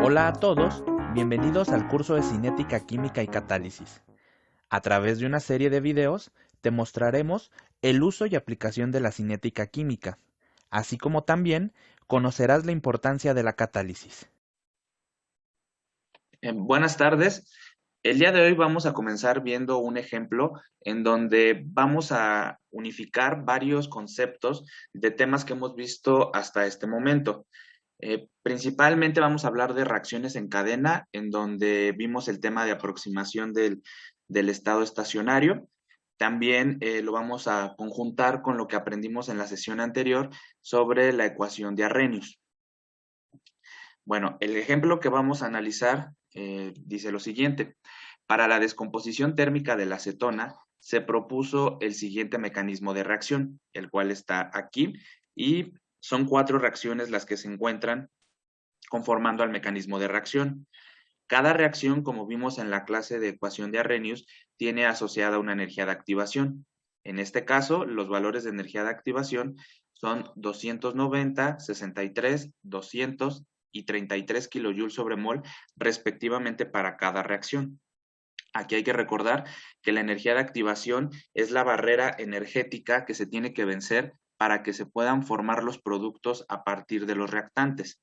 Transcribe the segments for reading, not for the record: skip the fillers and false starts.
Hola a todos, bienvenidos al curso de Cinética Química y Catálisis. A través de una serie de videos te mostraremos el uso y aplicación de la cinética química, así como también conocerás la importancia de la catálisis. Buenas tardes. El día de hoy vamos a comenzar viendo un ejemplo en donde vamos a unificar varios conceptos de temas que hemos visto hasta este momento. Principalmente vamos a hablar de reacciones en cadena, en donde vimos el tema de aproximación del estado estacionario. También lo vamos a conjuntar con lo que aprendimos en la sesión anterior sobre la ecuación de Arrhenius. Bueno, el ejemplo que vamos a analizar dice lo siguiente. Para la descomposición térmica de la acetona, se propuso el siguiente mecanismo de reacción, el cual está aquí, y son 4 reacciones las que se encuentran conformando al mecanismo de reacción. Cada reacción, como vimos en la clase de ecuación de Arrhenius, tiene asociada una energía de activación. En este caso, los valores de energía de activación son 290, 63, 200 y 33 kilojoules sobre mol, respectivamente para cada reacción. Aquí hay que recordar que la energía de activación es la barrera energética que se tiene que vencer para que se puedan formar los productos a partir de los reactantes.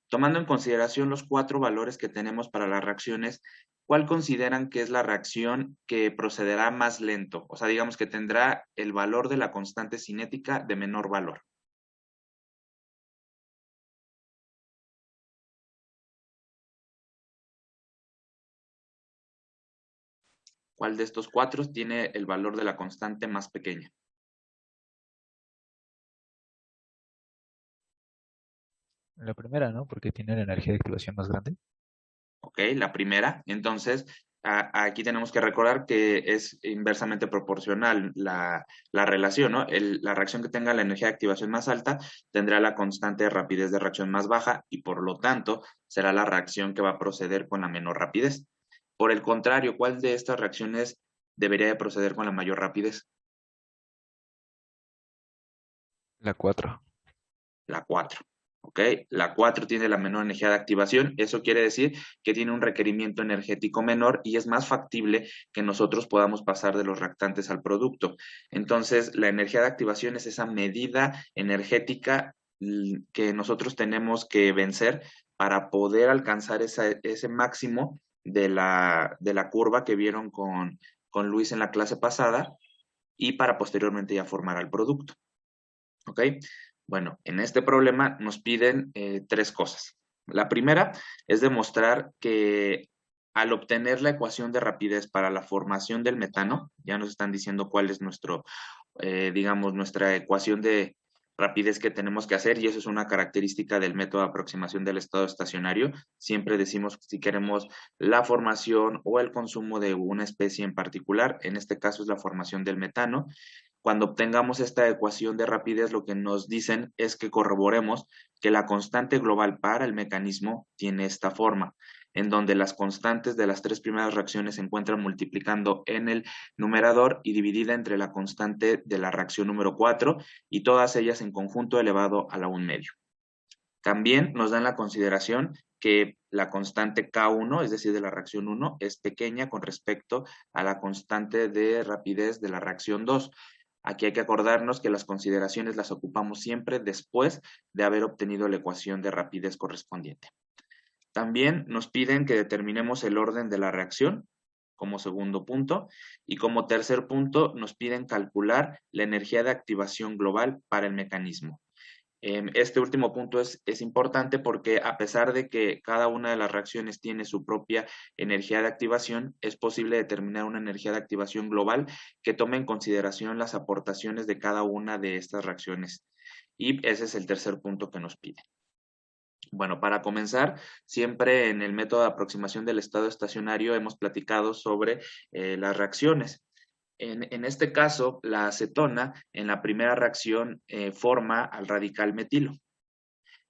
Tomando en consideración los 4 valores que tenemos para las reacciones, ¿cuál consideran que es la reacción que procederá más lento? O sea, digamos que tendrá el valor de la constante cinética de menor valor. ¿Cuál de estos 4 tiene el valor de la constante más pequeña? La primera, ¿no? Porque tiene la energía de activación más grande. ¿Ok? La primera. Entonces, aquí tenemos que recordar que es inversamente proporcional la relación, ¿no? La reacción que tenga la energía de activación más alta tendrá la constante de rapidez de reacción más baja y por lo tanto será la reacción que va a proceder con la menor rapidez. Por el contrario, ¿cuál de estas reacciones debería de proceder con la mayor rapidez? La 4. La 4. ¿Ok? La 4 tiene la menor energía de activación. Eso quiere decir que tiene un requerimiento energético menor y es más factible que nosotros podamos pasar de los reactantes al producto. Entonces, la energía de activación es esa medida energética que nosotros tenemos que vencer para poder alcanzar ese máximo de la curva que vieron con Luis en la clase pasada y para posteriormente ya formar al producto. ¿Ok? Bueno, en este problema nos piden 3 cosas. La primera es demostrar que al obtener la ecuación de rapidez para la formación del metano, ya nos están diciendo cuál es digamos, nuestra ecuación de rapidez que tenemos que hacer y eso es una característica del método de aproximación del estado estacionario. Siempre decimos si queremos la formación o el consumo de una especie en particular, en este caso es la formación del metano. Cuando obtengamos esta ecuación de rapidez, lo que nos dicen es que corroboremos que la constante global para el mecanismo tiene esta forma, en donde las constantes de las 3 primeras reacciones se encuentran multiplicando en el numerador y dividida entre la constante de la reacción número 4 y todas ellas en conjunto elevado a la 1 medio. También nos dan la consideración que la constante K1, es decir, de la reacción 1, es pequeña con respecto a la constante de rapidez de la reacción 2. Aquí hay que acordarnos que las consideraciones las ocupamos siempre después de haber obtenido la ecuación de rapidez correspondiente. También nos piden que determinemos el orden de la reacción como segundo punto y como tercer punto nos piden calcular la energía de activación global para el mecanismo. Este último punto es importante porque a pesar de que cada una de las reacciones tiene su propia energía de activación, es posible determinar una energía de activación global que tome en consideración las aportaciones de cada una de estas reacciones. Y ese es el tercer punto que nos pide. Bueno, para comenzar, siempre en el método de aproximación del estado estacionario hemos platicado sobre las reacciones. En este caso, la acetona en la primera reacción forma al radical metilo.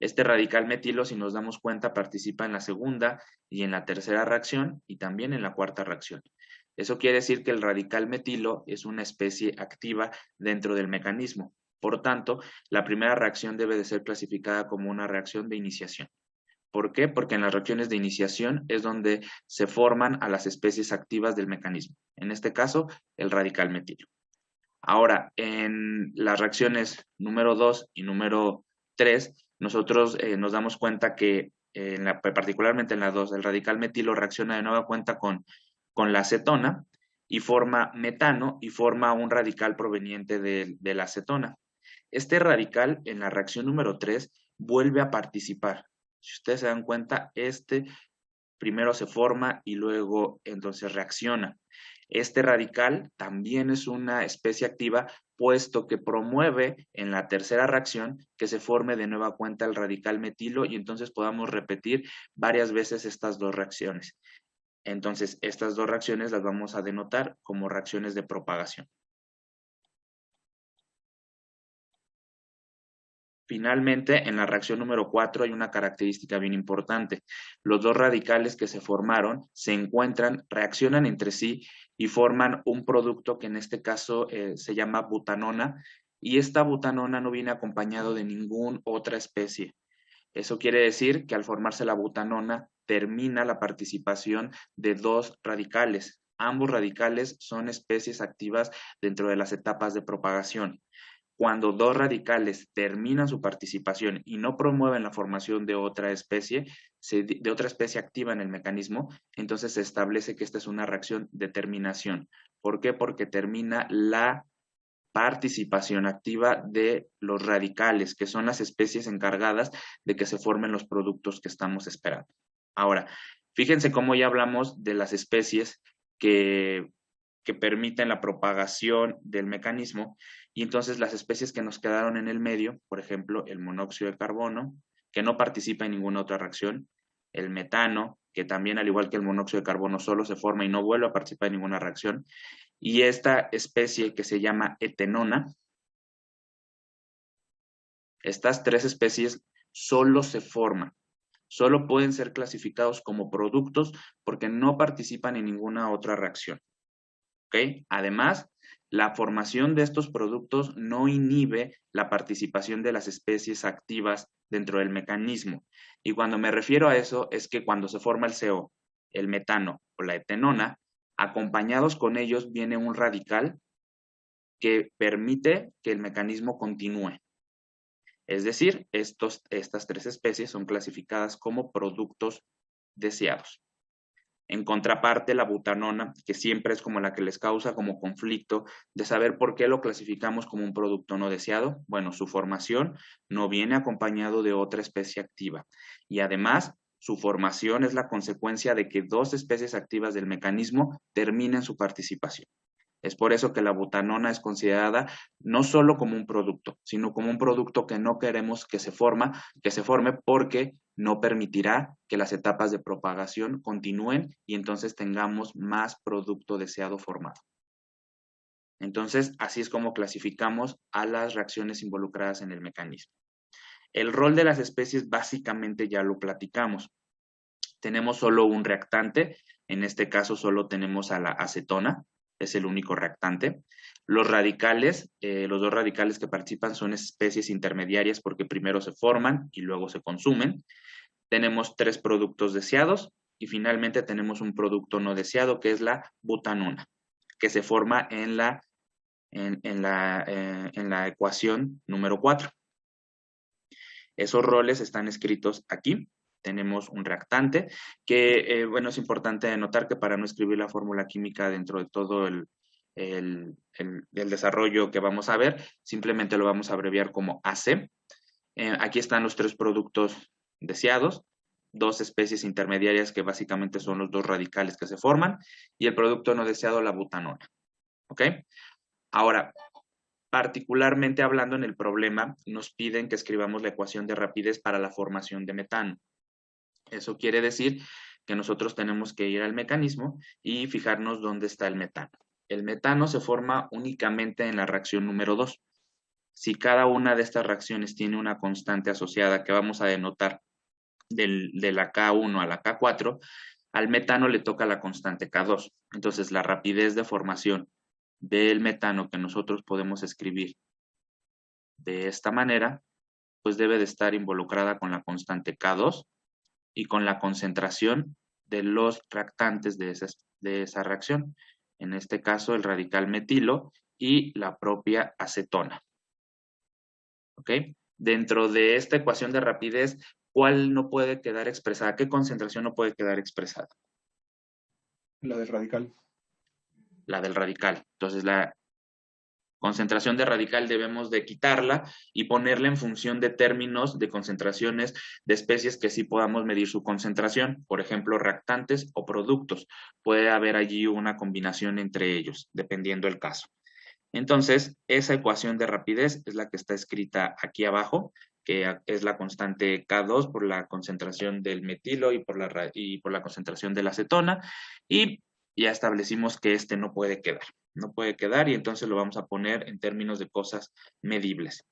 Este radical metilo, si nos damos cuenta, participa en la segunda y en la tercera reacción y también en la cuarta reacción. Eso quiere decir que el radical metilo es una especie activa dentro del mecanismo. Por tanto, la primera reacción debe de ser clasificada como una reacción de iniciación. ¿Por qué? Porque en las reacciones de iniciación es donde se forman a las especies activas del mecanismo. En este caso, el radical metilo. Ahora, en las reacciones número 2 y número 3, nosotros nos damos cuenta que particularmente en la 2, el radical metilo reacciona de nueva cuenta con la acetona y forma metano y forma un radical proveniente de la acetona. Este radical en la reacción número 3 vuelve a participar. Si ustedes se dan cuenta, este primero se forma y luego entonces reacciona. Este radical también es una especie activa, puesto que promueve en la tercera reacción que se forme de nueva cuenta el radical metilo y entonces podamos repetir varias veces estas dos reacciones. Entonces, estas dos reacciones las vamos a denotar como reacciones de propagación. Finalmente, en la reacción número 4 hay una característica bien importante. Los dos radicales que se formaron se encuentran, reaccionan entre sí y forman un producto que en este caso se llama butanona, y esta butanona no viene acompañado de ninguna otra especie. Eso quiere decir que al formarse la butanona termina la participación de dos radicales. Ambos radicales son especies activas dentro de las etapas de propagación. Cuando dos radicales terminan su participación y no promueven la formación de otra especie, de otra especie activa en el mecanismo, entonces se establece que esta es una reacción de terminación. ¿Por qué? Porque termina la participación activa de los radicales, que son las especies encargadas de que se formen los productos que estamos esperando. Ahora, fíjense cómo ya hablamos de las especies que permiten la propagación del mecanismo, y entonces las especies que nos quedaron en el medio, por ejemplo, el monóxido de carbono, que no participa en ninguna otra reacción, el metano, que también al igual que el monóxido de carbono solo se forma y no vuelve a participar en ninguna reacción, y esta especie que se llama etenona. Estas tres especies solo se forman, solo pueden ser clasificados como productos porque no participan en ninguna otra reacción. ¿Ok? Además, la formación de estos productos no inhibe la participación de las especies activas dentro del mecanismo. Y cuando me refiero a eso es que cuando se forma el CO, el metano o la etenona, acompañados con ellos viene un radical que permite que el mecanismo continúe. Es decir, estas tres especies son clasificadas como productos deseados. En contraparte, la butanona, que siempre es como la que les causa como conflicto de saber por qué lo clasificamos como un producto no deseado. Bueno, su formación no viene acompañado de otra especie activa. Y además, su formación es la consecuencia de que dos especies activas del mecanismo terminen su participación. Es por eso que la butanona es considerada no solo como un producto, sino como un producto que no queremos que se forme porque no permitirá que las etapas de propagación continúen y entonces tengamos más producto deseado formado. Entonces, así es como clasificamos a las reacciones involucradas en el mecanismo. El rol de las especies básicamente ya lo platicamos. Tenemos solo un reactante, en este caso solo tenemos a la acetona, es el único reactante. Los radicales, los dos radicales que participan son especies intermediarias porque primero se forman y luego se consumen. Tenemos tres productos deseados y finalmente tenemos un producto no deseado que es la butanona, que se forma en la ecuación número 4. Esos roles están escritos aquí. Tenemos un reactante que, bueno, es importante notar que para no escribir la fórmula química dentro de todo el desarrollo que vamos a ver, simplemente lo vamos a abreviar como AC. Aquí están los tres productos deseados, dos especies intermediarias que básicamente son los dos radicales que se forman, y el producto no deseado, la butanona. ¿Ok? Ahora, particularmente hablando en el problema, nos piden que escribamos la ecuación de rapidez para la formación de metano. Eso quiere decir que nosotros tenemos que ir al mecanismo y fijarnos dónde está el metano. El metano se forma únicamente en la reacción número 2. Si cada una de estas reacciones tiene una constante asociada que vamos a denotar de la K1 a la K4, al metano le toca la constante K2. Entonces, la rapidez de formación del metano que nosotros podemos escribir de esta manera, pues debe de estar involucrada con la constante K2 y con la concentración de los reactantes de esa reacción. En este caso, el radical metilo y la propia acetona. ¿Ok? Dentro de esta ecuación de rapidez, ¿cuál no puede quedar expresada? ¿Qué concentración no puede quedar expresada? La del radical. La del radical. Entonces, la concentración de radical debemos de quitarla y ponerla en función de términos de concentraciones de especies que sí podamos medir su concentración, por ejemplo, reactantes o productos. Puede haber allí una combinación entre ellos, dependiendo del caso. Entonces, esa ecuación de rapidez es la que está escrita aquí abajo, que es la constante K2 por la concentración del metilo y por la concentración de la acetona, y ya establecimos que este no puede quedar. No puede quedar y entonces lo vamos a poner en términos de cosas medibles.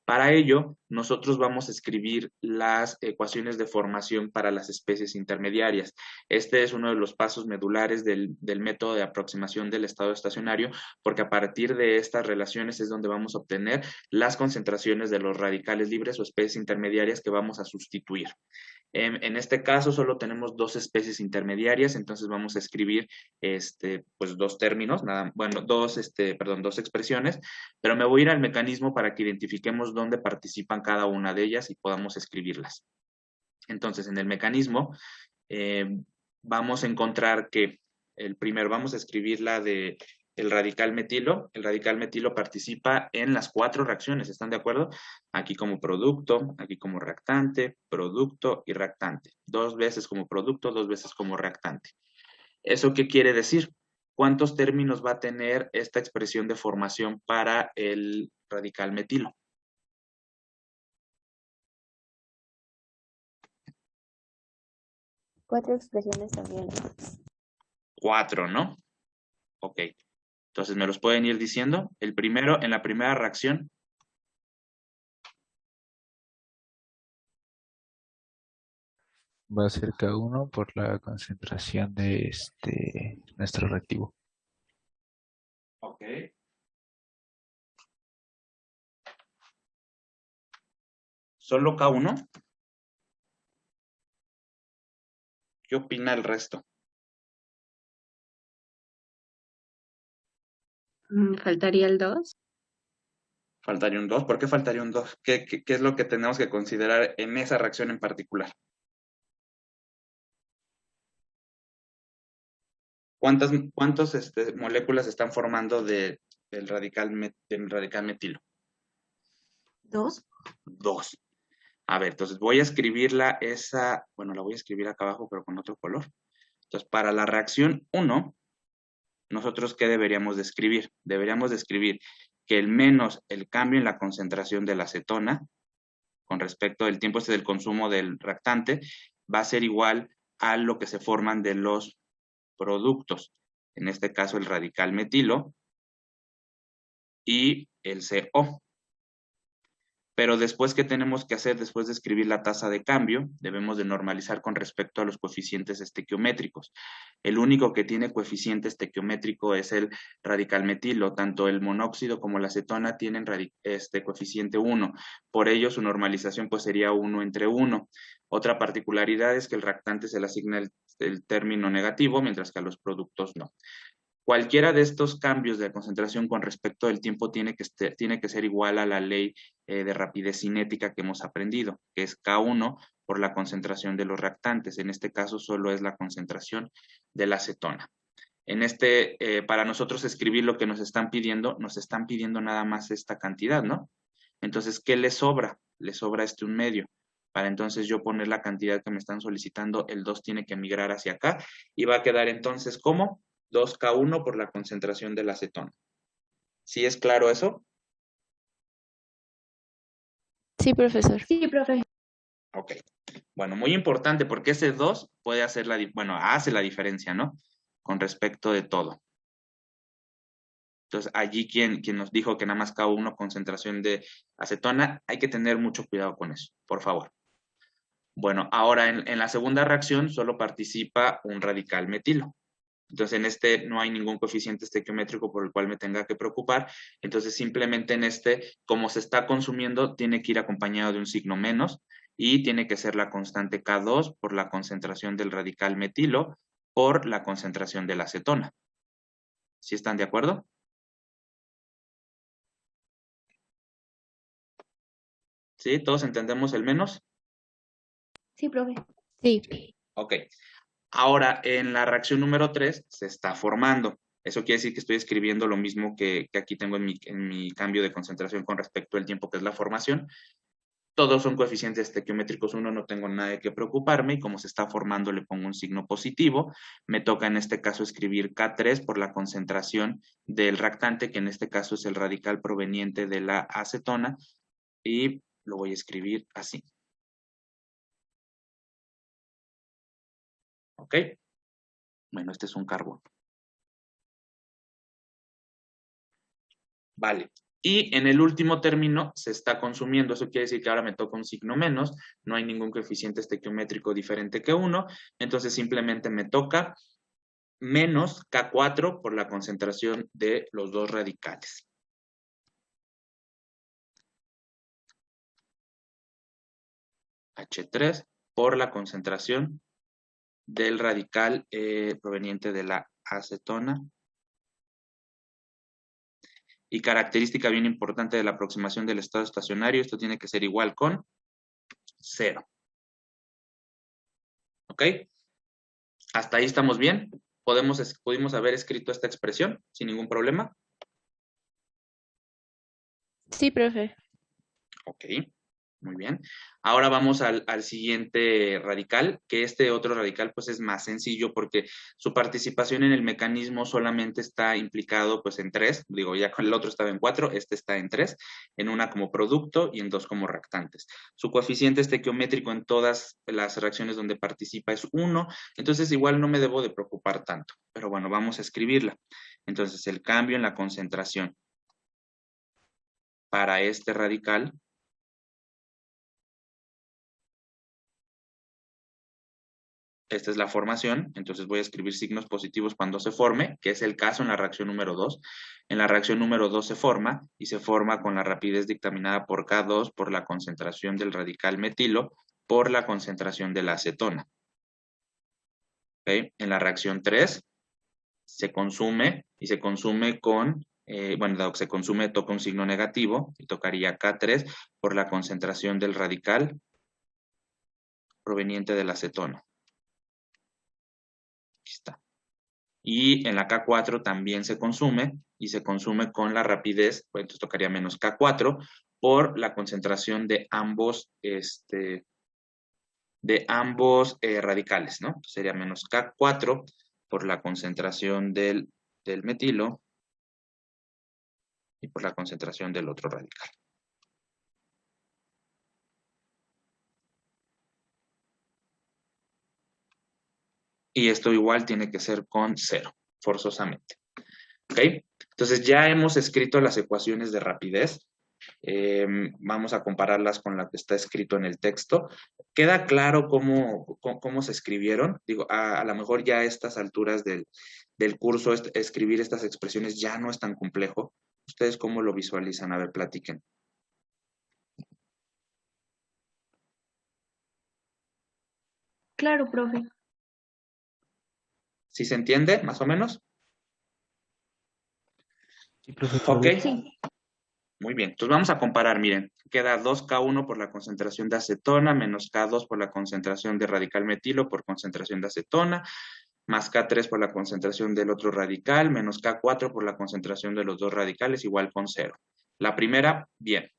Para ello, nosotros vamos a escribir las ecuaciones de formación para las especies intermediarias. Este es uno de los pasos medulares del método de aproximación del estado estacionario, porque a partir de estas relaciones es donde vamos a obtener las concentraciones de los radicales libres o especies intermediarias que vamos a sustituir. En este caso solo tenemos dos especies intermediarias, entonces vamos a escribir pues dos términos, dos expresiones, pero me voy a ir al mecanismo para que identifiquemos dónde participan cada una de ellas y podamos escribirlas. Entonces, en el mecanismo vamos a encontrar que vamos a escribir la de el radical metilo. El radical metilo participa en las 4 reacciones, ¿están de acuerdo? Aquí como producto, aquí como reactante, producto y reactante. 2 veces como producto, 2 veces como reactante. ¿Eso qué quiere decir? ¿Cuántos términos va a tener esta expresión de formación para el radical metilo? Cuatro expresiones también, ¿no? 4, ¿no? Ok. Entonces, ¿me los pueden ir diciendo? El primero, en la primera reacción. Va a ser K1 por la concentración de nuestro reactivo. Ok. ¿Solo K1? ¿Qué opina el resto? Faltaría el 2. Faltaría un 2. ¿Por qué faltaría un 2? ¿Qué es lo que tenemos que considerar en esa reacción en particular? ¿Cuántas moléculas están formando del radical metilo? 2. 2. A ver, entonces voy a escribirla la voy a escribir acá abajo, pero con otro color. Entonces, para la reacción 1, nosotros, ¿qué deberíamos de escribir? Deberíamos de escribir que el menos el cambio en la concentración de la acetona, con respecto del tiempo del consumo del reactante, va a ser igual a lo que se forman de los productos. En este caso, el radical metilo y el CO. Pero después, ¿qué tenemos que hacer? Después de escribir la tasa de cambio, debemos de normalizar con respecto a los coeficientes estequiométricos. El único que tiene coeficiente estequiométrico es el radical metilo. Tanto el monóxido como la acetona tienen coeficiente 1. Por ello, su normalización pues, sería 1 entre 1. Otra particularidad es que el reactante se le asigna el término negativo, mientras que a los productos no. Cualquiera de estos cambios de concentración con respecto del tiempo tiene que ser igual a la ley de rapidez cinética que hemos aprendido, que es K1 por la concentración de los reactantes. En este caso solo es la concentración de la acetona. Para nosotros escribir lo que nos están pidiendo nada más esta cantidad, ¿no? Entonces, ¿qué le sobra? Le sobra 1/2. Para entonces yo poner la cantidad que me están solicitando, el 2 tiene que migrar hacia acá y va a quedar entonces ¿cómo? 2K1 por la concentración de la acetona. ¿Sí es claro eso? Sí, profesor. Sí, profe. Ok. Bueno, muy importante porque ese 2 puede hacer hace la diferencia, ¿no? Con respecto de todo. Entonces, allí quien nos dijo que nada más K1 concentración de acetona, hay que tener mucho cuidado con eso, por favor. Bueno, ahora en la segunda reacción solo participa un radical metilo. Entonces, en no hay ningún coeficiente estequiométrico por el cual me tenga que preocupar. Entonces, simplemente como se está consumiendo, tiene que ir acompañado de un signo menos. y tiene que ser la constante K2 por la concentración del radical metilo por la concentración de la acetona. ¿Sí están de acuerdo? ¿Sí? ¿Todos entendemos el menos? Sí, profe. Sí. Ok. Ahora, en la reacción número 3 se está formando. Eso quiere decir que estoy escribiendo lo mismo que aquí tengo en mi cambio de concentración con respecto al tiempo que es la formación. Todos son coeficientes estequiométricos 1, no tengo nada de qué preocuparme, y como se está formando le pongo un signo positivo. Me toca en este caso escribir K3 por la concentración del reactante, que en este caso es el radical proveniente de la acetona, y lo voy a escribir así. ¿Ok? Bueno, este es un carbono. Vale. Y en el último término se está consumiendo. Eso quiere decir que ahora me toca un signo menos. No hay ningún coeficiente estequiométrico diferente que 1. Entonces simplemente me toca menos K4 por la concentración de los dos radicales. H3 por la concentración del radical proveniente de la acetona. Y característica bien importante de la aproximación del estado estacionario, esto tiene que ser igual con 0. ¿Ok? ¿Hasta ahí estamos bien? ¿Pudimos haber escrito esta expresión sin ningún problema? Sí, profe. Ok, muy bien. Ahora vamos al siguiente radical, que este otro radical pues es más sencillo porque su participación en el mecanismo solamente está implicado pues en 3, digo ya con el otro estaba en 4, este está en 3, en una como producto y en 2 como reactantes. Su coeficiente estequiométrico en todas las reacciones donde participa es 1, entonces igual no me debo de preocupar tanto, pero bueno, vamos a escribirla. Entonces el cambio en la concentración para este radical esta es la formación, entonces voy a escribir signos positivos cuando se forme, que es el caso en la reacción número 2. En la reacción número 2 se forma, y se forma con la rapidez dictaminada por K2 por la concentración del radical metilo por la concentración de la acetona. ¿Okay? En la reacción 3 se consume, y se consume con, bueno, dado que se consume toca un signo negativo, y tocaría K3 por la concentración del radical proveniente de la acetona. Aquí está. Y en la K4 también se consume, y se consume con la rapidez, pues entonces tocaría menos K4, por la concentración de ambos, radicales, ¿no? Entonces sería menos K4 por la concentración del metilo y por la concentración del otro radical. Y esto igual tiene que ser con 0, forzosamente. ¿Ok? Entonces ya hemos escrito las ecuaciones de rapidez. Vamos a compararlas con la que está escrito en el texto. ¿Queda claro cómo se escribieron? Digo, a lo mejor ya a estas alturas del curso, escribir estas expresiones ya no es tan complejo. ¿Ustedes cómo lo visualizan? A ver, platiquen. Claro, profe. ¿Sí se entiende, más o menos? Sí, profe, Ok. Sí. Muy bien, entonces vamos a comparar, miren, queda 2K1 por la concentración de acetona, menos K2 por la concentración de radical metilo por concentración de acetona, más K3 por la concentración del otro radical, menos K4 por la concentración de los dos radicales, igual con 0. La primera, bien.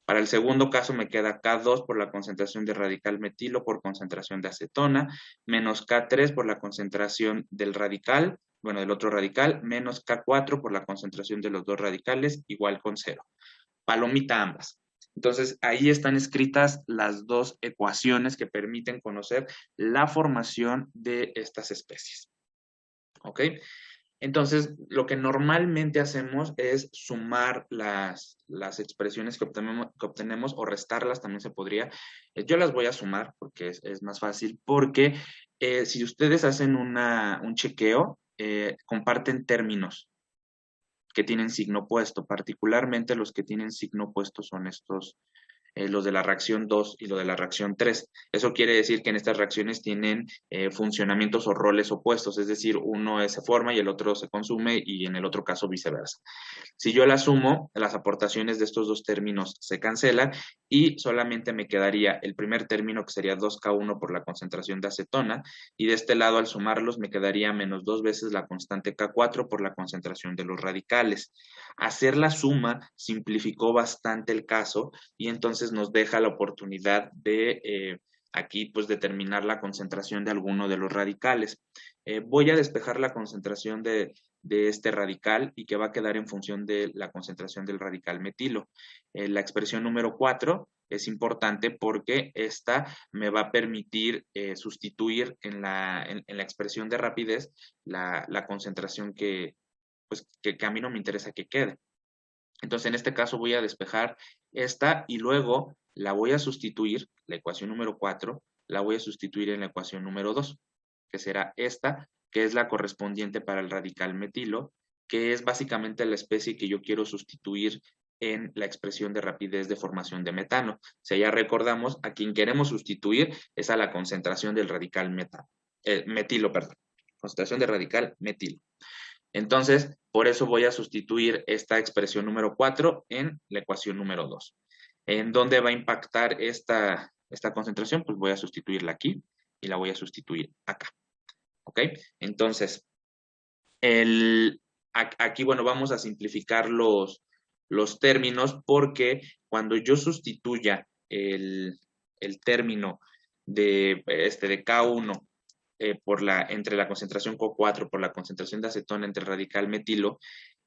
Para el segundo caso me queda K2 por la concentración de radical metilo por concentración de acetona, menos K3 por la concentración del radical, bueno, del otro radical, menos K4 por la concentración de los dos radicales, igual con 0. Palomita ambas. Entonces, ahí están escritas las dos ecuaciones que permiten conocer la formación de estas especies. ¿Ok? Entonces, lo que normalmente hacemos es sumar las expresiones que obtenemos o restarlas, también se podría. Yo las voy a sumar porque es más fácil, porque si ustedes hacen un chequeo, comparten términos que tienen signo opuesto. Particularmente los que tienen signo opuesto son estos los de la reacción 2 y lo de la reacción 3. Eso quiere decir que en estas reacciones tienen funcionamientos o roles opuestos, es decir, uno se forma y el otro se consume y en el otro caso viceversa. Si yo la sumo, las aportaciones de estos dos términos se cancelan y solamente me quedaría el primer término que sería 2K1 por la concentración de acetona y de este lado al sumarlos me quedaría menos 2 veces la constante K4 por la concentración de los radicales. Hacer la suma simplificó bastante el caso y entonces nos deja la oportunidad de aquí pues determinar la concentración de alguno de los radicales. Voy a despejar la concentración de este radical y que va a quedar en función de la concentración del radical metilo. La expresión número 4 es importante porque esta me va a permitir sustituir en la expresión de rapidez la concentración que a mí no me interesa que quede. Entonces, en este caso voy a despejar esta y luego la voy a sustituir, la ecuación número 4, la voy a sustituir en la ecuación número 2, que será esta, que es la correspondiente para el radical metilo, que es básicamente la especie que yo quiero sustituir en la expresión de rapidez de formación de metano. Si ya recordamos, a quien queremos sustituir es a la concentración del radical metilo, concentración de radical metilo. Entonces, por eso voy a sustituir esta expresión número 4 en la ecuación número 2. ¿En dónde va a impactar esta concentración? Pues voy a sustituirla aquí y la voy a sustituir acá. ¿Ok? Entonces, aquí, bueno, vamos a simplificar los términos porque cuando yo sustituya el término de K1 entre la concentración Q4 por la concentración de acetona entre el radical metilo,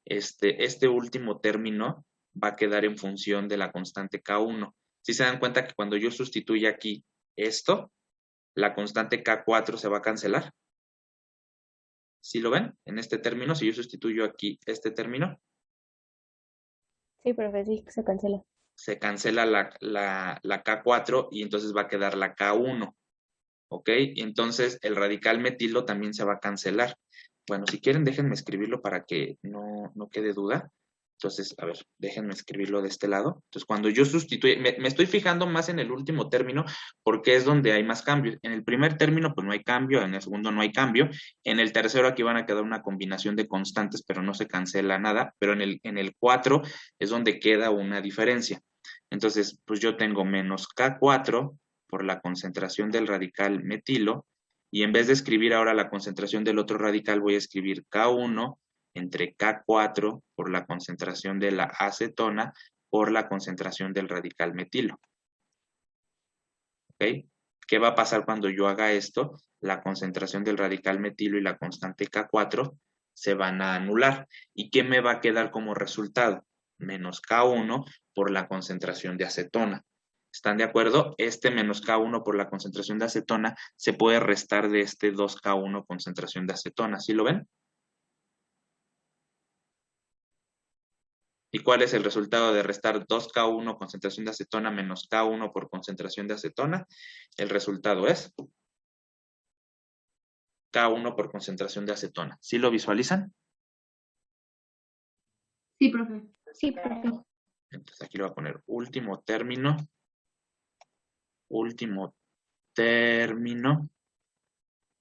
este último término va a quedar en función de la constante K1. Si se dan cuenta que cuando yo sustituya aquí esto, la constante K4 se va a cancelar. ¿Sí lo ven? En este término, si yo sustituyo aquí este término. Sí, profe, sí, se cancela. Se cancela la K4 y entonces va a quedar la K1. ¿Ok? Y entonces el radical metilo también se va a cancelar. Bueno, si quieren déjenme escribirlo para que no quede duda. Entonces, a ver, déjenme escribirlo de este lado. Entonces, cuando yo sustituyo, me estoy fijando más en el último término porque es donde hay más cambios. En el primer término, pues no hay cambio, en el segundo no hay cambio. En el tercero aquí van a quedar una combinación de constantes, pero no se cancela nada. Pero en el 4 es donde queda una diferencia. Entonces, pues yo tengo menos K4 por la concentración del radical metilo, y en vez de escribir ahora la concentración del otro radical, voy a escribir K1 entre K4 por la concentración de la acetona por la concentración del radical metilo. ¿Ok? ¿Qué va a pasar cuando yo haga esto? La concentración del radical metilo y la constante K4 se van a anular. ¿Y qué me va a quedar como resultado? Menos K1 por la concentración de acetona. ¿Están de acuerdo? Este menos K1 por la concentración de acetona se puede restar de este 2K1 concentración de acetona. ¿Sí lo ven? ¿Y cuál es el resultado de restar 2K1 concentración de acetona menos K1 por concentración de acetona? El resultado es K1 por concentración de acetona. ¿Sí lo visualizan? Sí, profe. Sí, profe. Entonces aquí le voy a poner último término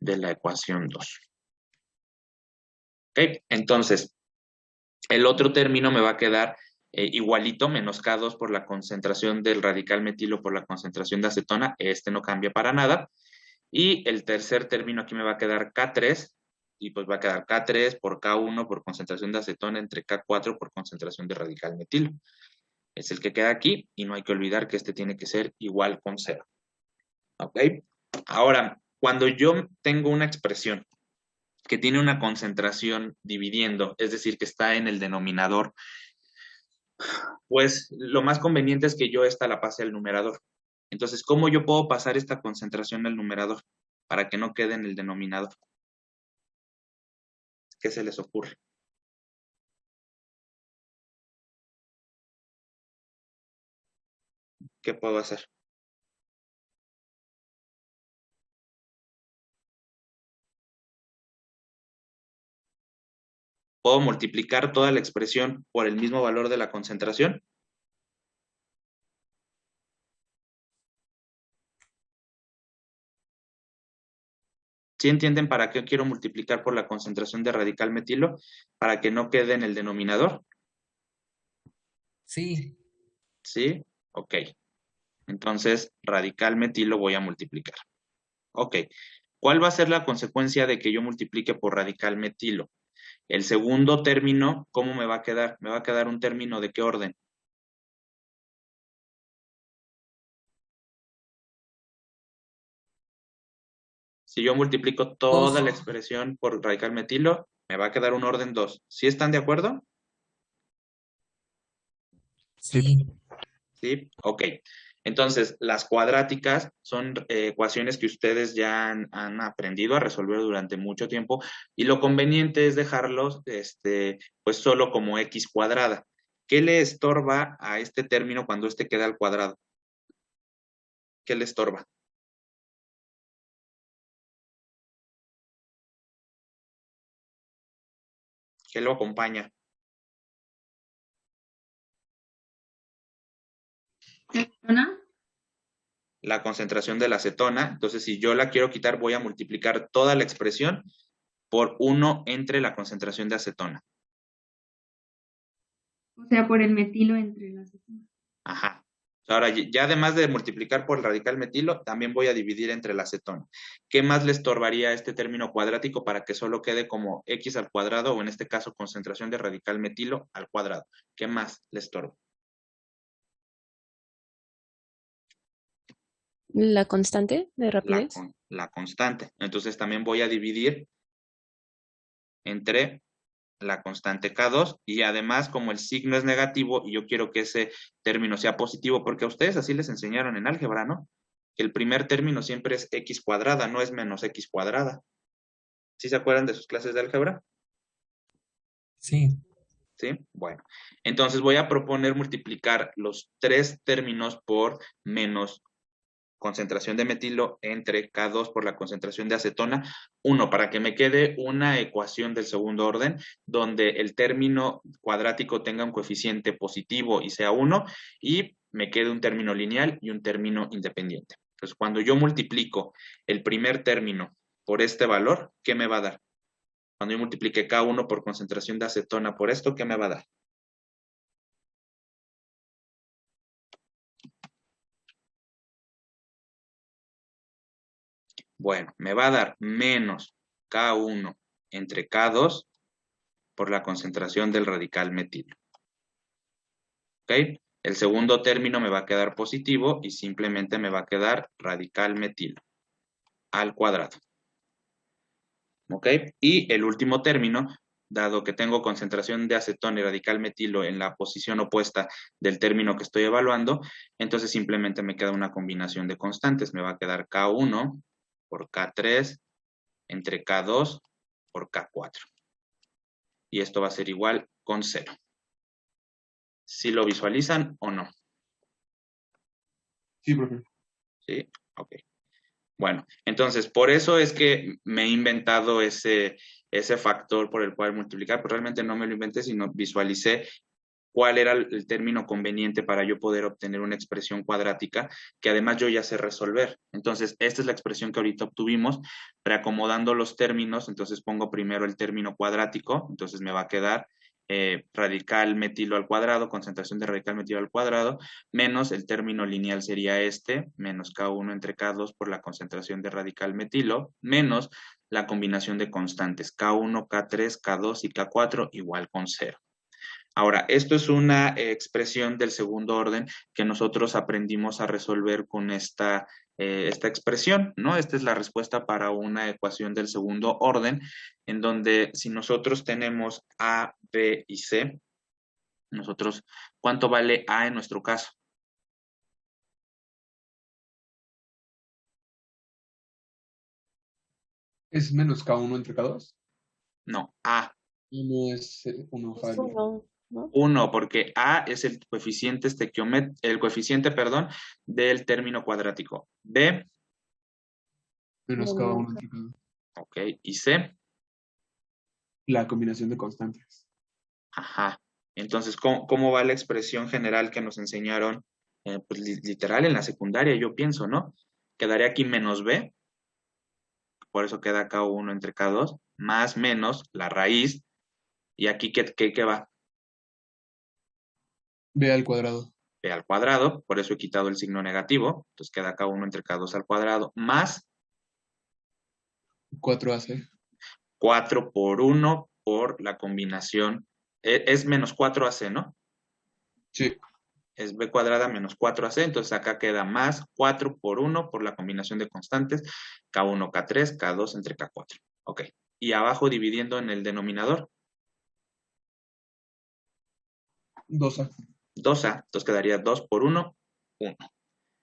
de la ecuación 2. ¿Ok? Entonces, el otro término me va a quedar igualito, menos K2 por la concentración del radical metilo por la concentración de acetona. Este no cambia para nada. Y el tercer término aquí me va a quedar K3, y pues va a quedar K3 por K1 por concentración de acetona entre K4 por concentración de radical metilo. Es el que queda aquí, y no hay que olvidar que este tiene que ser igual con 0. ¿Ok? Ahora, cuando yo tengo una expresión que tiene una concentración dividiendo, es decir, que está en el denominador, pues lo más conveniente es que yo esta la pase al numerador. Entonces, ¿cómo yo puedo pasar esta concentración al numerador para que no quede en el denominador? ¿Qué se les ocurre? ¿Qué puedo hacer? ¿Puedo multiplicar toda la expresión por el mismo valor de la concentración? ¿Sí entienden para qué quiero multiplicar por la concentración de radical metilo? Para que no quede en el denominador. Sí. ¿Sí? Ok. Entonces, radical metilo voy a multiplicar. Ok. ¿Cuál va a ser la consecuencia de que yo multiplique por radical metilo? El segundo término, ¿cómo me va a quedar? Me va a quedar un término ¿de qué orden? Si yo multiplico toda la expresión por radical metilo, me va a quedar un orden 2. ¿Sí están de acuerdo? Sí. ¿Sí? Ok. Entonces, las cuadráticas son ecuaciones que ustedes ya han aprendido a resolver durante mucho tiempo y lo conveniente es dejarlos pues solo como x cuadrada. ¿Qué le estorba a este término cuando este queda al cuadrado? ¿Qué le estorba? ¿Qué lo acompaña? ¿Acetona? La concentración de la acetona. Entonces, si yo la quiero quitar, voy a multiplicar toda la expresión por 1 entre la concentración de acetona. O sea, por el metilo entre las acetonas. Ajá. Ahora, ya además de multiplicar por el radical metilo, también voy a dividir entre la acetona. ¿Qué más le estorbaría a este término cuadrático para que solo quede como x al cuadrado, o en este caso, concentración de radical metilo al cuadrado? ¿Qué más le estorba? La constante de rapidez. La constante. Entonces también voy a dividir entre la constante K2 y además como el signo es negativo y yo quiero que ese término sea positivo, porque a ustedes así les enseñaron en álgebra, ¿no? Que el primer término siempre es x cuadrada, no es menos x cuadrada. ¿Sí se acuerdan de sus clases de álgebra? Sí. ¿Sí? Bueno, entonces voy a proponer multiplicar los tres términos por menos concentración de metilo entre K2 por la concentración de acetona, 1, para que me quede una ecuación del segundo orden donde el término cuadrático tenga un coeficiente positivo y sea 1, y me quede un término lineal y un término independiente. Entonces, cuando yo multiplico el primer término por este valor, ¿qué me va a dar? Cuando yo multiplique K1 por concentración de acetona por esto, ¿qué me va a dar? Bueno, me va a dar menos K1 entre K2 por la concentración del radical metilo. ¿Ok? El segundo término me va a quedar positivo y simplemente me va a quedar radical metilo al cuadrado. ¿Ok? Y el último término, dado que tengo concentración de acetona y radical metilo en la posición opuesta del término que estoy evaluando, entonces simplemente me queda una combinación de constantes. Me va a quedar K1 por K3 entre K2 por K4. Y esto va a ser igual con 0. ¿Sí lo visualizan o no? Sí, profe. ¿Sí? Ok. Bueno, entonces, por eso es que me he inventado ese factor por el cual multiplicar, pero realmente no me lo inventé, sino visualicé cuál era el término conveniente para yo poder obtener una expresión cuadrática que además yo ya sé resolver. Entonces, esta es la expresión que ahorita obtuvimos, reacomodando los términos, entonces pongo primero el término cuadrático, entonces me va a quedar radical metilo al cuadrado, concentración de radical metilo al cuadrado, menos el término lineal sería este, menos K1 entre K2 por la concentración de radical metilo, menos la combinación de constantes K1, K3, K2 y K4 igual con 0. Ahora, esto es una expresión del segundo orden que nosotros aprendimos a resolver con esta expresión, ¿no? Esta es la respuesta para una ecuación del segundo orden, en donde si nosotros tenemos A, B y C, nosotros, ¿cuánto vale A en nuestro caso? ¿Es menos K1 entre K2? No, A. No es uno Es fallo. uno, ¿no? 1, porque A es el coeficiente perdón, del término cuadrático. B, Menos K1 entre K2. ok, y C, La combinación de constantes. ajá. Entonces, ¿cómo va la expresión general que nos enseñaron? Pues literal en la secundaria, yo pienso, ¿no? Quedaría aquí menos B por eso queda K1 entre K2, más menos la raíz, y aquí, ¿qué va? B al cuadrado. B al cuadrado, por eso he quitado el signo negativo, entonces queda K1 entre K2 al cuadrado, más 4AC. 4 por 1 por la combinación, es menos 4AC, ¿no? Sí. Es b cuadrada menos 4ac, entonces acá queda más 4 por 1 por la combinación de constantes, K1, K3, K2 entre K4. Ok. Y abajo dividiendo en el denominador, 2A. 2a, entonces quedaría 2 por 1, 1.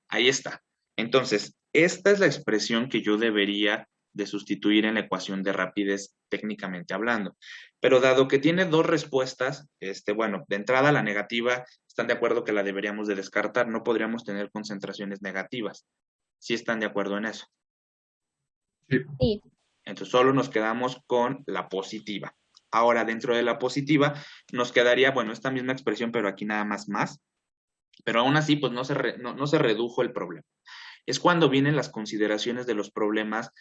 Ahí está. Entonces, esta es la expresión que yo debería de sustituir en la ecuación de rapidez técnicamente hablando. Pero dado que tiene dos respuestas, bueno, de entrada la negativa, están de acuerdo que la deberíamos de descartar, no podríamos tener concentraciones negativas. ¿Sí están de acuerdo en eso? Sí. Sí. Entonces solo nos quedamos con la positiva. Ahora, dentro de la positiva, nos quedaría, bueno, esta misma expresión, pero aquí nada más. Pero aún así, pues no se redujo el problema. Es cuando vienen las consideraciones de los problemas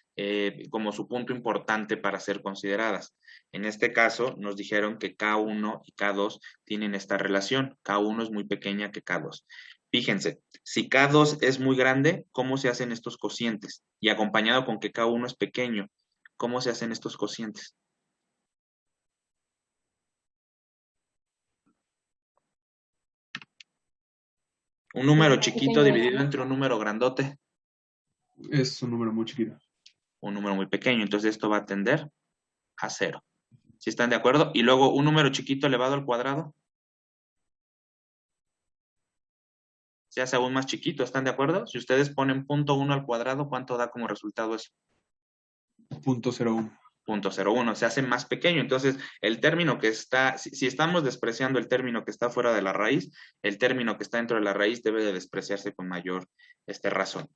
como su punto importante para ser consideradas. En este caso, nos dijeron que K1 y K2 tienen esta relación. K1 es muy pequeña que K2. Fíjense, si K2 es muy grande, ¿cómo se hacen estos cocientes? Y acompañado con que K1 es pequeño, ¿cómo se hacen estos cocientes? Un número chiquito dividido entre un número grandote, Es un número muy chiquito. un número muy pequeño. Entonces esto va a tender a 0. ¿Sí están de acuerdo? Y luego un número chiquito elevado al cuadrado se hace aún más chiquito, ¿están de acuerdo? Si ustedes ponen 0.1 al cuadrado, ¿cuánto da como resultado eso? 0.01. 0.01, se hace más pequeño. Entonces, el término que está, si estamos despreciando el término que está fuera de la raíz, el término que está dentro de la raíz debe de despreciarse con mayor razón.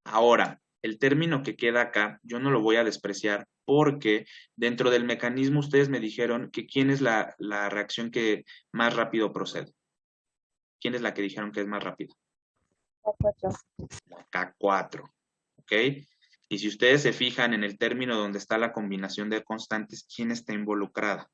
Ahora, el término que queda acá, yo no lo voy a despreciar porque dentro del mecanismo ustedes me dijeron que quién es la reacción que más rápido procede. ¿Quién es la que dijeron que es más rápida? K4. K4, ¿ok? Y si ustedes se fijan en el término donde está la combinación de constantes, ¿quién está involucrada?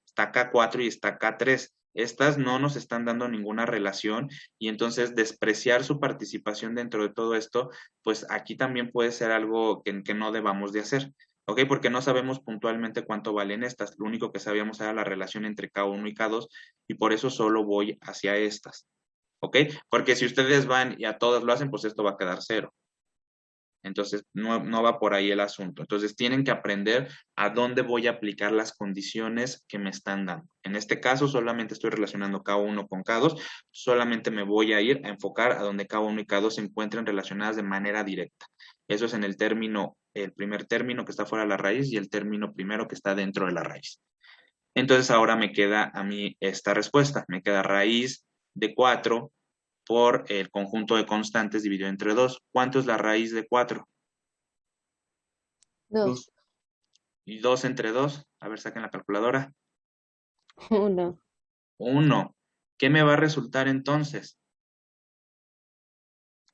Está K4 y está K3. Estas no nos están dando ninguna relación y entonces despreciar su participación dentro de todo esto, pues aquí también puede ser algo que no debamos de hacer, ¿ok? Porque no sabemos puntualmente cuánto valen estas. Lo único que sabíamos era la relación entre K1 y K2 y por eso solo voy hacia estas, ¿ok? Porque si ustedes van y a todas lo hacen, pues esto va a quedar 0. Entonces, no va por ahí el asunto. Entonces, tienen que aprender a dónde voy a aplicar las condiciones que me están dando. En este caso, solamente estoy relacionando K1 con K2. Solamente me voy a ir a enfocar a donde K1 y K2 se encuentren relacionadas de manera directa. Eso es en el primer término que está fuera de la raíz y el término primero que está dentro de la raíz. Entonces, ahora me queda a mí esta respuesta. Me queda raíz de 4 por el conjunto de constantes dividido entre 2. ¿Cuánto es la raíz de 4? 2. Y 2 entre 2. A ver, saquen la calculadora. 1. 1. ¿Qué me va a resultar entonces?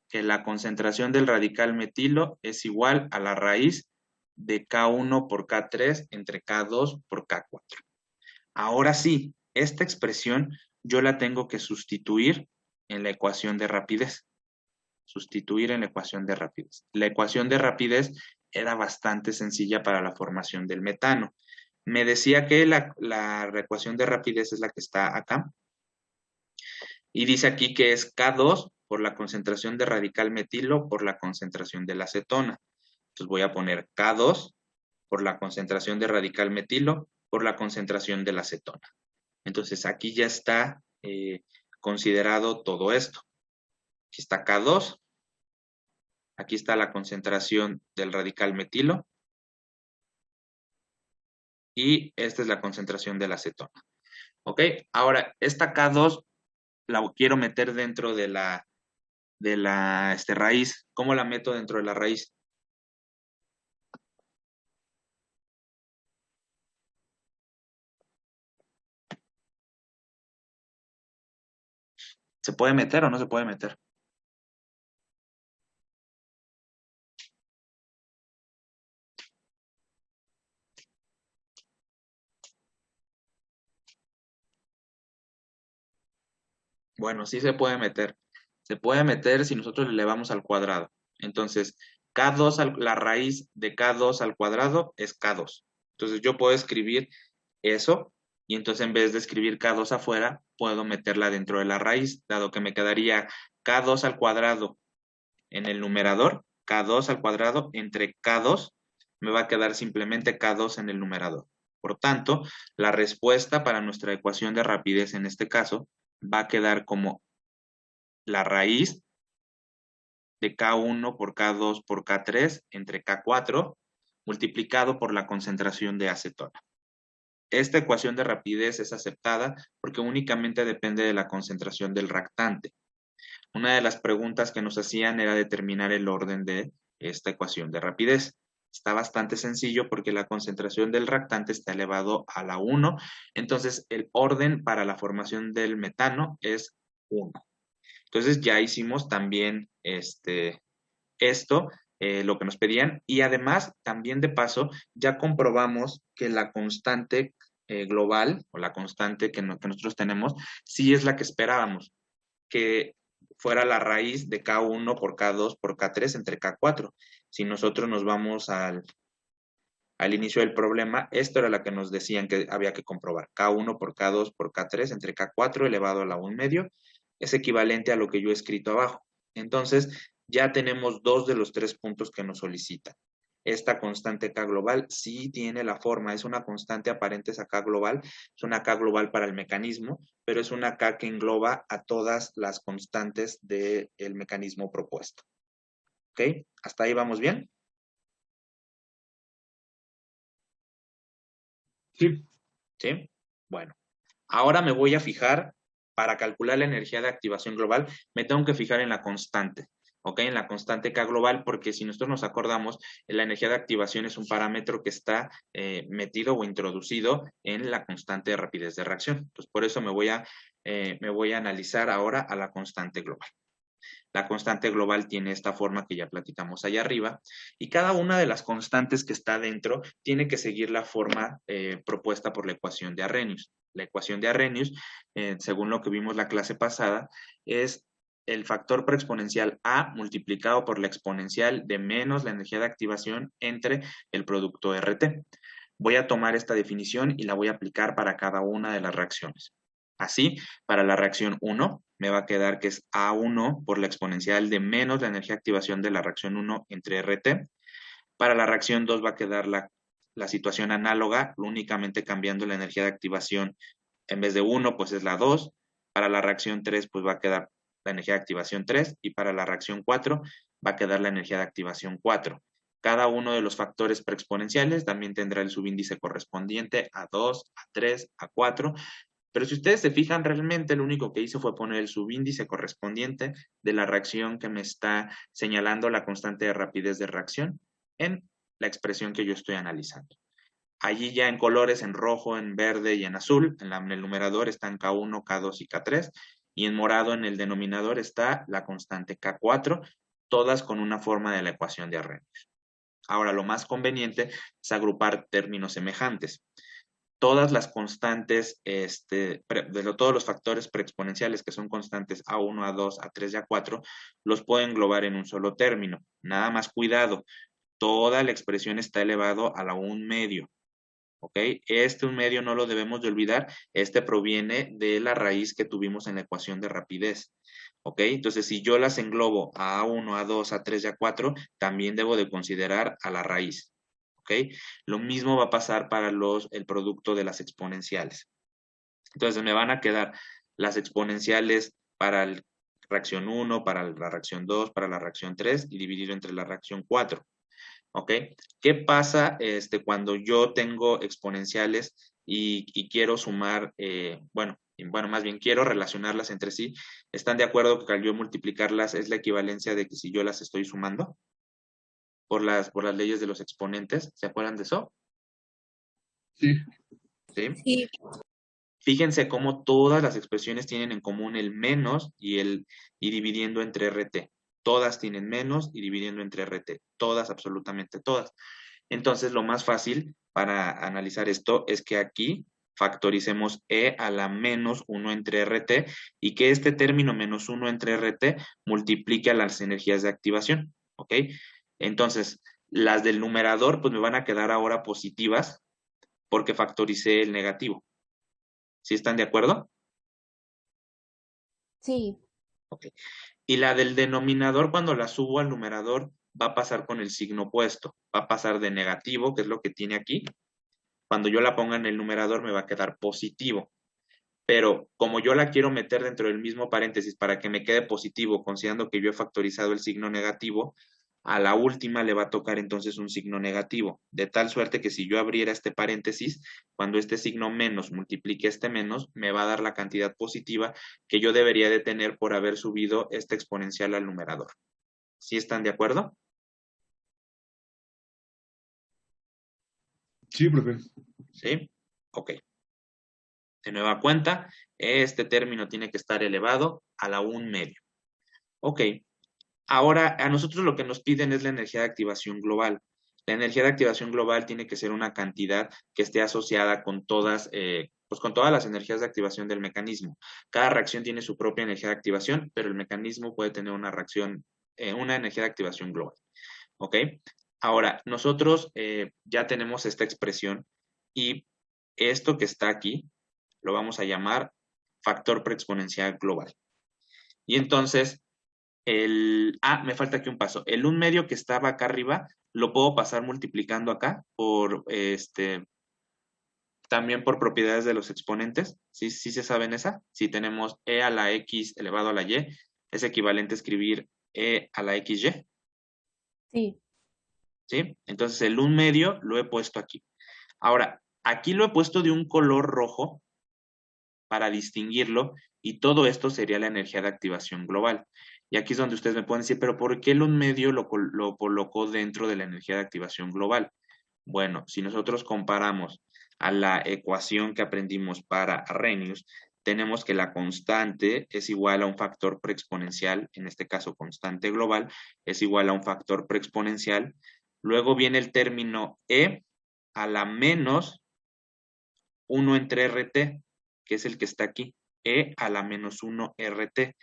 Que la concentración del radical metilo es igual a la raíz de K1 por K3 entre K2 por K4. Ahora sí, esta expresión yo la tengo que sustituir en la ecuación de rapidez. Sustituir en la ecuación de rapidez. La ecuación de rapidez era bastante sencilla para la formación del metano. Me decía que la ecuación de rapidez es la que está acá. Y dice aquí que es K2 por la concentración de radical metilo por la concentración de la acetona. Entonces voy a poner K2 por la concentración de radical metilo por la concentración de la acetona. Entonces aquí ya está considerado todo esto. Aquí está K2. Aquí está la concentración del radical metilo. Y esta es la concentración de la acetona. ¿Ok? Ahora, esta K2 la quiero meter dentro de la raíz. ¿Cómo la meto dentro de la raíz? ¿Se puede meter o no se puede meter? Bueno, sí se puede meter. Se puede meter si nosotros le elevamos al cuadrado. Entonces, la raíz de K2 al cuadrado es K2. Entonces, yo puedo escribir eso y entonces en vez de escribir K2 afuera, puedo meterla dentro de la raíz, dado que me quedaría K2 al cuadrado en el numerador, K2 al cuadrado entre K2, me va a quedar simplemente K2 en el numerador. Por tanto, la respuesta para nuestra ecuación de rapidez en este caso va a quedar como la raíz de K1 por K2 por K3 entre K4 multiplicado por la concentración de acetona. Esta ecuación de rapidez es aceptada porque únicamente depende de la concentración del reactante. Una de las preguntas que nos hacían era determinar el orden de esta ecuación de rapidez. Está bastante sencillo porque la concentración del reactante está elevado a la 1, entonces el orden para la formación del metano es 1. Entonces ya hicimos también lo que nos pedían, y además también de paso ya comprobamos que la constante global o la constante que nosotros tenemos sí es la que esperábamos, que fuera la raíz de K1 por K2 por K3 entre K4. Si nosotros nos vamos al inicio del problema, esto era la que nos decían que había que comprobar. K1 por K2 por K3 entre K4 elevado a la 1 medio es equivalente a lo que yo he escrito abajo. Entonces, ya tenemos 2 de los 3 puntos que nos solicitan. Esta constante K global sí tiene la forma, es una constante aparente esa K global, es una K global para el mecanismo, pero es una K que engloba a todas las constantes del mecanismo propuesto. ¿Ok? ¿Hasta ahí vamos bien? Sí. ¿Sí? Bueno, ahora me voy a fijar, para calcular la energía de activación global, me tengo que fijar en la constante, ¿ok? En la constante K global, porque si nosotros nos acordamos, la energía de activación es un parámetro que está metido o introducido en la constante de rapidez de reacción. Entonces, por eso me voy a analizar ahora a la constante global. La constante global tiene esta forma que ya platicamos allá arriba, y cada una de las constantes que está dentro tiene que seguir la forma propuesta por la ecuación de Arrhenius. La ecuación de Arrhenius, según lo que vimos la clase pasada, es el factor preexponencial A multiplicado por la exponencial de menos la energía de activación entre el producto RT. Voy a tomar esta definición y la voy a aplicar para cada una de las reacciones. Así, para la reacción 1, me va a quedar que es A1 por la exponencial de menos la energía de activación de la reacción 1 entre RT. Para la reacción 2 va a quedar la situación análoga, únicamente cambiando la energía de activación. En vez de 1, pues es la 2. Para la reacción 3, pues va a quedar la energía de activación 3. Y para la reacción 4, va a quedar la energía de activación 4. Cada uno de los factores preexponenciales también tendrá el subíndice correspondiente a 2, a 3, a 4. Pero si ustedes se fijan, realmente lo único que hice fue poner el subíndice correspondiente de la reacción que me está señalando la constante de rapidez de reacción en la expresión que yo estoy analizando. Allí ya en colores, en rojo, en verde y en azul, en el numerador están K1, K2 y K3, y en morado en el denominador está la constante K4, todas con una forma de la ecuación de Arrhenius. Ahora, lo más conveniente es agrupar términos semejantes. Todas las constantes, todos los factores preexponenciales que son constantes A1, A2, A3 y A4, los puedo englobar en un solo término. Nada más cuidado, toda la expresión está elevado a la 1 medio. ¿Ok? Este 1 medio no lo debemos de olvidar, proviene de la raíz que tuvimos en la ecuación de rapidez. ¿Ok? Entonces, si yo las englobo a A1, A2, A3 y A4, también debo de considerar a la raíz. ¿Ok? Lo mismo va a pasar para el producto de las exponenciales. Entonces me van a quedar las exponenciales para la reacción 1, para la reacción 2, para la reacción 3 y dividido entre la reacción 4. ¿Ok? ¿Qué pasa cuando yo tengo exponenciales y quiero sumar, más bien quiero relacionarlas entre sí? ¿Están de acuerdo que al yo multiplicarlas es la equivalencia de que si yo las estoy sumando? Por las leyes de los exponentes. ¿Se acuerdan de eso? Sí. ¿Sí? Sí. Fíjense cómo todas las expresiones tienen en común el menos y dividiendo entre RT. Todas tienen menos y dividiendo entre RT. Todas, absolutamente todas. Entonces, lo más fácil para analizar esto es que aquí factoricemos E a la menos 1 entre RT y que este término menos 1 entre RT multiplique a las energías de activación, ¿ok? Entonces, las del numerador pues me van a quedar ahora positivas porque factoricé el negativo. ¿Sí están de acuerdo? Sí, Ok. Y la del denominador, cuando la subo al numerador, va a pasar con el signo opuesto. Va a pasar de negativo, que es lo que tiene aquí. Cuando yo la ponga en el numerador, me va a quedar positivo. Pero como yo la quiero meter dentro del mismo paréntesis para que me quede positivo, considerando que yo he factorizado el signo negativo, a la última le va a tocar entonces un signo negativo, de tal suerte que si yo abriera este paréntesis, cuando este signo menos multiplique este menos, me va a dar la cantidad positiva que yo debería de tener por haber subido esta exponencial al numerador. ¿Sí están de acuerdo? Sí, profe. ¿Sí? Ok. De nueva cuenta, este término tiene que estar elevado a la 1/2. Ok. Ahora, a nosotros lo que nos piden es la energía de activación global. La energía de activación global tiene que ser una cantidad que esté asociada con todas, pues con todas las energías de activación del mecanismo. Cada reacción tiene su propia energía de activación, pero el mecanismo puede tener una reacción, una energía de activación global. ¿Ok? Ahora, nosotros ya tenemos esta expresión y esto que está aquí lo vamos a llamar factor preexponencial global. Y entonces, me falta aquí un paso. El 1/2 que estaba acá arriba, lo puedo pasar multiplicando acá por, también por propiedades de los exponentes. ¿Sí, sí se saben esa? Si tenemos e a la x elevado a la y, es equivalente a escribir e a la xy. sí. ¿Sí? Entonces, el 1/2 lo he puesto aquí. Ahora, aquí lo he puesto de un color rojo para distinguirlo y todo esto sería la energía de activación global. Y aquí es donde ustedes me pueden decir, pero ¿por qué el 1/2 lo colocó dentro de la energía de activación global? Bueno, si nosotros comparamos a la ecuación que aprendimos para Arrhenius, tenemos que la constante es igual a un factor preexponencial, en este caso constante global, es igual a un factor preexponencial. Luego viene el término E a la menos 1 entre RT, que es el que está aquí, E a la menos 1 RT.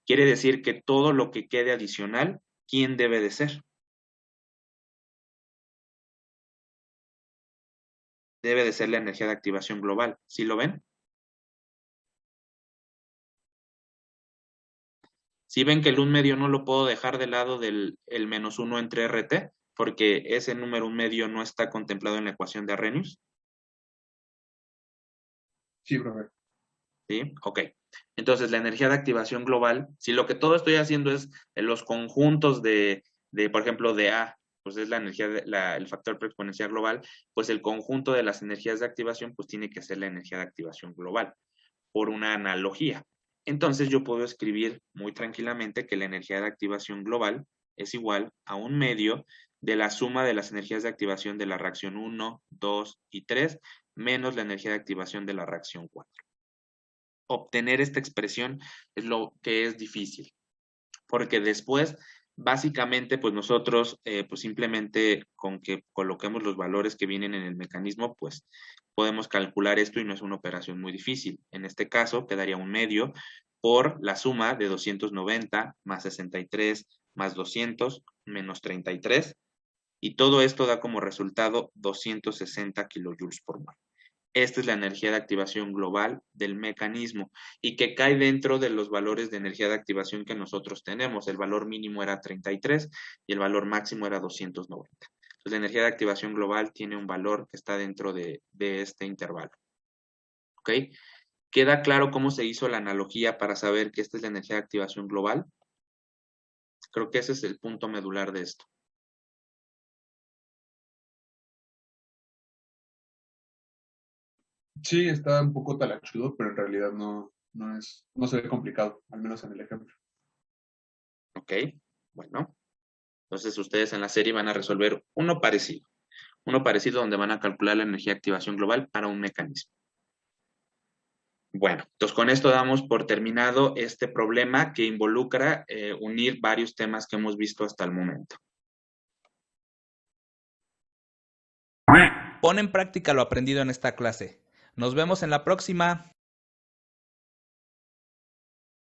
Quiere decir que todo lo que quede adicional, ¿quién debe de ser? Debe de ser la energía de activación global. ¿Sí lo ven? ¿Sí ven que el 1/2 no lo puedo dejar de lado del el menos 1 entre RT? Porque ese número 1/2 no está contemplado en la ecuación de Arrhenius. Sí, profe. ¿Sí? Ok. Entonces, la energía de activación global, si lo que todo estoy haciendo es en los conjuntos por ejemplo, de A, pues es la energía, el factor preexponencial global, pues el conjunto de las energías de activación, pues tiene que ser la energía de activación global, por una analogía. Entonces, yo puedo escribir muy tranquilamente que la energía de activación global es igual a 1/2 de la suma de las energías de activación de la reacción 1, 2 y 3, menos la energía de activación de la reacción 4. Obtener esta expresión es lo que es difícil, porque después, básicamente, pues nosotros, pues simplemente con que coloquemos los valores que vienen en el mecanismo, pues podemos calcular esto y no es una operación muy difícil. En este caso, quedaría 1/2 por la suma de 290 más 63 más 200 menos 33, y todo esto da como resultado 260 kilojoules por mol. Esta es la energía de activación global del mecanismo y que cae dentro de los valores de energía de activación que nosotros tenemos. El valor mínimo era 33 y el valor máximo era 290. Entonces, la energía de activación global tiene un valor que está dentro de este intervalo. ¿Ok? ¿Queda claro cómo se hizo la analogía para saber que esta es la energía de activación global? Creo que ese es el punto medular de esto. Sí, está un poco talachudo, pero en realidad no se ve complicado, al menos en el ejemplo. ¿Ok? Bueno, entonces ustedes en la serie van a resolver uno parecido donde van a calcular la energía de activación global para un mecanismo. Bueno, entonces con esto damos por terminado este problema que involucra unir varios temas que hemos visto hasta el momento. Pon en práctica lo aprendido en esta clase. Nos vemos en la próxima.